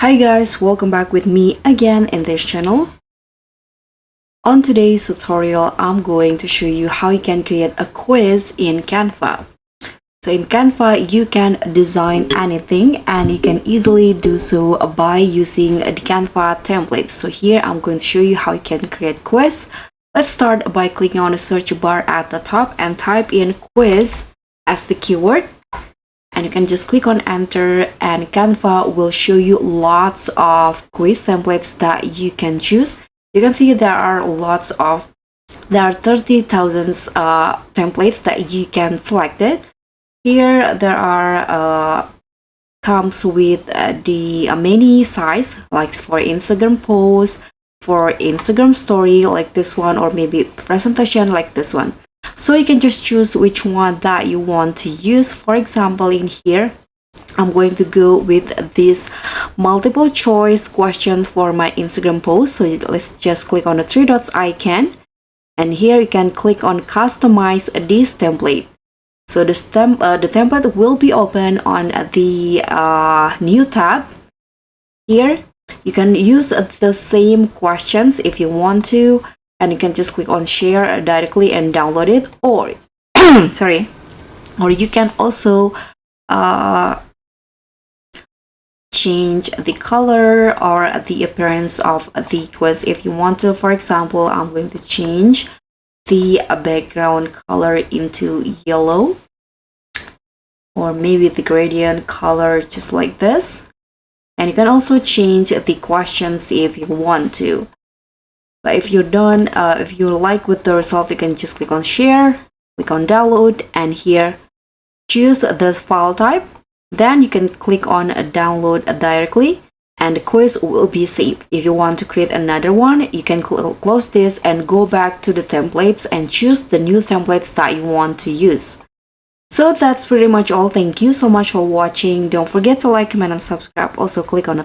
Hi guys, welcome back with me again in this channel. On today's tutorial, I'm going to show you how you can create a quiz in Canva. So in Canva, you can design anything and you can easily do so by using the Canva templates. So here I'm going to show you how you can create quiz. Let's start by clicking on the search bar at the top and type in quiz as the keyword. And you can just click on enter and Canva will show you lots of quiz templates that you can choose. You can see there are 30,000 templates that you can select it. Here there are comes with the many size, like for Instagram post, for Instagram story like this one, or maybe presentation like this one. So you can just choose which one that you want to use. For example, in here I'm going to go with this multiple choice question for my Instagram post. So let's just click on the three dots icon, and here you can click on customize this template. So the template will be open on the new tab. Here you can use the same questions if you want to, and you can just click on share directly and download it, or sorry, or you can also change the color or the appearance of the quiz if you want to. For example, I'm going to change the background color into yellow, or maybe the gradient color just like this. And you can also change the questions if you want to. But if you're done, if you like with the result, you can just click on share, click on download, and here choose the file type. Then you can click on download directly and the quiz will be saved. If you want to create another one, you can close this and go back to the templates and choose the new templates that you want to use. So that's pretty much all. Thank you so much for watching. Don't forget to like, comment, and subscribe. Also click on the